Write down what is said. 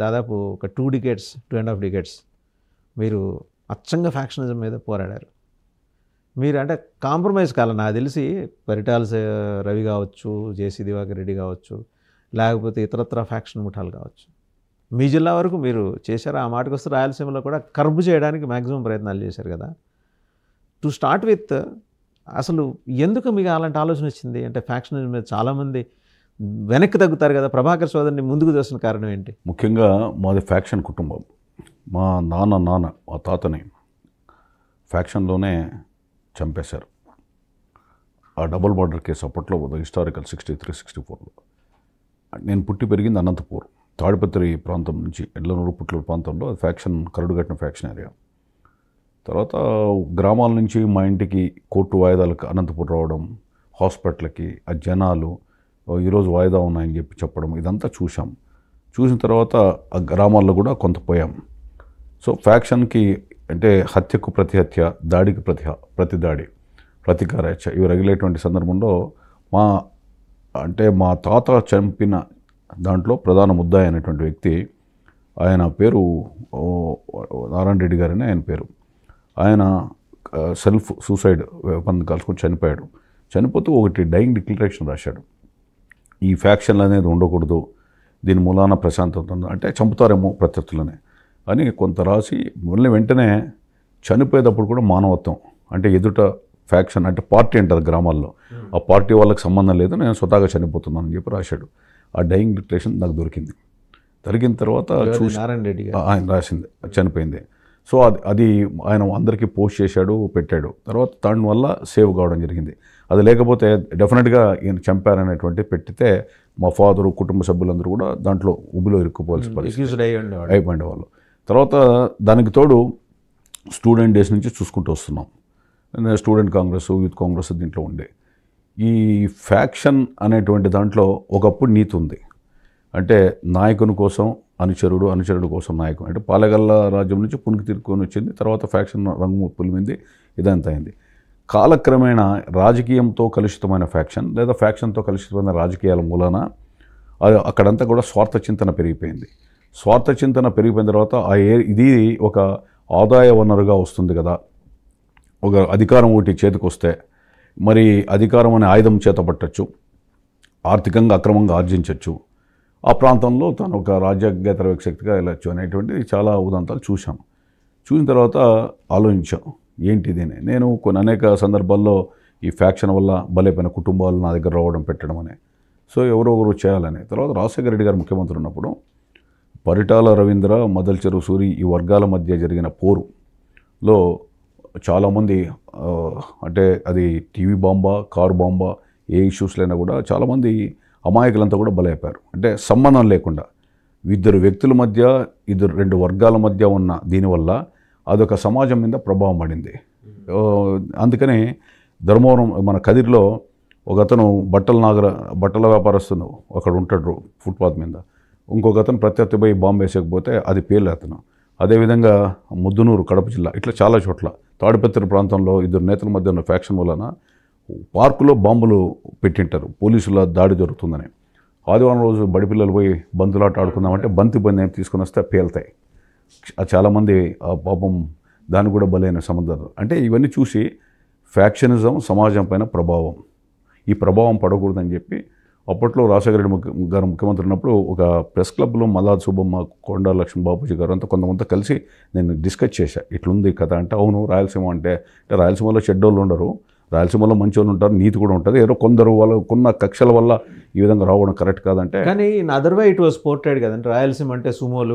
దాదాపు ఒక 2 decades 2.5 decades మీరు అచ్చంగా ఫ్యాక్షనిజం మీద పోరాడారు. మీరు అంటే కాంప్రమైజ్ కాలే నాకు తెలిసి పరిటాల రవి కావచ్చు, జేసీ దివాకర్ రెడ్డి కావచ్చు, లేకపోతే ఇతరత్ర ఫ్యాక్షన్ ముఠాలు కావచ్చు. మీ జిల్లా వరకు మీరు చేశారు. ఆ మాటకు వస్తే రాయలసీమలో కూడా కర్బ్ చేయడానికి మ్యాక్సిమం ప్రయత్నాలు చేశారు కదా. టు స్టార్ట్ విత్ అసలు ఎందుకు మీకు అలాంటి ఆలోచన వచ్చింది? అంటే ఫ్యాక్షనిజం మీద చాలామంది వెనక్కి తగ్గుతారు కదా. ప్రభాకర్ సోదరిని ముందుకు తెస్తున్న కారణం ఏంటి? ముఖ్యంగా మాది ఫ్యాక్షన్ కుటుంబం. మా నాన్న మా తాతని ఫ్యాక్షన్లోనే చంపేశారు. ఆ డబుల్ మర్డర్ కేసు అప్పట్లో హిస్టారికల్ 63-64లో. నేను పుట్టి పెరిగింది అనంతపూర్, తాడిపత్రి ప్రాంతం నుంచి ఎడ్లనూరు పుట్లూరు ప్రాంతంలో. అది ఫ్యాక్షన్ కరడుగట్టిన ఫ్యాక్షన్ ఏరియా. తర్వాత గ్రామాల నుంచి మా ఇంటికి కోర్టు వాయిదాలకు అనంతపూర్ రావడం, హాస్పిటల్కి ఆ జనాలు ఈరోజు వాయిదా ఉన్నాయని చెప్పడం, ఇదంతా చూసాం. చూసిన తర్వాత ఆ గ్రామాల్లో కూడా కొంత పోయాం. సో ఫ్యాక్షన్కి అంటే హత్యకు ప్రతి హత్య, దాడికి ప్రతి దాడి, ప్రతీకారహత్య ఇవి రగిలేటువంటి సందర్భంలో మా తాత చంపిన దాంట్లో ప్రధాన ముద్దాయి అయినటువంటి వ్యక్తి, ఆయన పేరు నారాయణ రెడ్డి గారని ఆయన పేరు. ఆయన సెల్ఫ్ సూసైడ్ వెపన్ కాల్చుకొని చనిపోయాడు. చనిపోతూ ఒకటి డైయింగ్ డిక్లరేషన్ రాశాడు. ఈ ఫ్యాక్షన్లు అనేది ఉండకూడదు, దీని మూలాన ప్రశాంతత ఉంది, అంటే చంపుతారేమో ప్రత్యర్థులని అని కొంత రాసి మళ్ళీ వెంటనే చనిపోయేటప్పుడు కూడా మానవత్వం, అంటే ఎదుట ఫ్యాక్షన్ అంటే పార్టీ అంటారు గ్రామాల్లో, ఆ పార్టీ వాళ్ళకి సంబంధం లేదు, నేను స్వతహాగా చనిపోతున్నాను అని చెప్పి రాశాడు. ఆ డైయింగ్ డిక్లరేషన్ నాకు దొరికిన తర్వాత చూసి నారాయణ రెడ్డి ఆయన రాసింది, చనిపోయింది. సో అది ఆయన అందరికీ పోస్ట్ చేశాడు, పెట్టాడు. తర్వాత దాని వల్ల సేవ్ కావడం జరిగింది. అది లేకపోతే డెఫినెట్గా ఈయన చంపారనేటువంటి పెట్టితే మా ఫాదరు, కుటుంబ సభ్యులందరూ కూడా దాంట్లో ఉబిలో ఇరుక్కుపోవాల్సిన పరిస్థితి అయిపోయిండేవాళ్ళు. తర్వాత దానికి తోడు స్టూడెంట్ డేస్ నుంచి చూసుకుంటూ వస్తున్నాం. స్టూడెంట్ కాంగ్రెస్, యూత్ కాంగ్రెస్ దీంట్లో ఉండే ఈ ఫ్యాక్షన్ అనేటువంటి దాంట్లో ఒకప్పుడు నీతి ఉంది. అంటే నాయకుని కోసం అనుచరుడు, అనుచరుడు కోసం నాయకుడు. అంటే పాలగల్ల రాజ్యం నుంచి పునికి తిరుక్కొని వచ్చింది. తర్వాత ఫ్యాక్షన్ రంగు పులిమింది, ఇదంతా అయింది. కాలక్రమేణా రాజకీయంతో కలుషితమైన ఫ్యాక్షన్ లేదా ఫ్యాక్షన్తో కలుషితమైన రాజకీయాల మూలాన అక్కడంతా కూడా స్వార్థ చింతన పెరిగిపోయింది. స్వార్థ చింతన పెరిగిపోయిన తర్వాత ఇది ఒక ఆదాయ వనరుగా వస్తుంది కదా. ఒక అధికారం ఒకటి చేతికి వస్తే మరి అధికారం అనే ఆయుధం చేత పట్టచ్చు, ఆర్థికంగా అక్రమంగా ఆర్జించవచ్చు, ఆ ప్రాంతంలో తను ఒక రాజ్యాంగేతర శక్తిగా వెళ్ళచ్చు అనేటువంటిది చాలా ఉదంతాలు చూసాం. చూసిన తర్వాత ఆలోచించాం ఏంటిది అని. నేను అనేక సందర్భాల్లో ఈ ఫ్యాక్షన్ వల్ల బలైపోయిన కుటుంబాలు నా దగ్గర రావడం, పెట్టడం అని. సో ఎవరొకరు చేయాలని. తర్వాత రాజశేఖర రెడ్డి గారు ముఖ్యమంత్రి ఉన్నప్పుడు పరిటాల రవీంద్ర, మదల్ చెరువు సూరి ఈ వర్గాల మధ్య జరిగిన పోరులో చాలామంది అంటే అది టీవీ బాంబా, కారు బాంబా, ఏ ఇష్యూస్లైనా కూడా చాలామంది అమాయకులంతా కూడా బలైపోయారు. అంటే సంబంధం లేకుండా ఇద్దరు వ్యక్తుల మధ్య, రెండు వర్గాల మధ్య ఉన్న దీనివల్ల అదొక సమాజం మీద ప్రభావం పడింది. అందుకని ధర్మవరం మన కదిరిలో ఒక అతను బట్టల వ్యాపారస్తును అక్కడ ఉంటాడు ఫుట్పాత్ మీద. ఇంకొక అతను ప్రత్యర్థి పోయి బాంబు వేసేకపోతే అది పేర్లు అతను. అదేవిధంగా ముద్దునూరు, కడప జిల్లా, ఇట్లా చాలా చోట్ల తాడిపత్రి ప్రాంతంలో ఇద్దరు నేతల మధ్య ఉన్న ఫ్యాక్షన్ వలన పార్కులో బాంబులు పెట్టింటారు, పోలీసుల దాడి జరుగుతుందని. ఆదివారం రోజు బడిపిల్లలు పోయి బంతులాట ఆడుకుందామంటే బంతి ఏం తీసుకుని వస్తే పేలుతాయి. చాలామంది పాపం దాన్ని కూడా బలైన సంబంధాలు. అంటే ఇవన్నీ చూసి ఫ్యాక్షనిజం సమాజం పైన ప్రభావం, ఈ ప్రభావం పడకూడదని చెప్పి అప్పట్లో రాజశేఖర రెడ్డి గారు ముఖ్యమంత్రి ఉన్నప్పుడు ఒక ప్రెస్ క్లబ్లో మల్లాది సుబ్బమ్మ, కొండా లక్ష్మీ బాపూజీ గారు అంతా కొంతమంది కలిసి నేను డిస్కస్ చేశాను. ఇట్లుంది కథ అంటే, అవును రాయలసీమ అంటే రాయలసీమలో చెడ్డోళ్ళు ఉండరు, రాయలసీమలో మంచి వాళ్ళు ఉంటారు, నీతి కూడా ఉంటుంది, ఏదో కొందరు వాళ్ళకున్న కక్షల వల్ల ఈ విధంగా రావడం కరెక్ట్ కాదంటే. కానీ in other way it was portrayed కదండి. రాయలసీమ అంటే సుమోలు,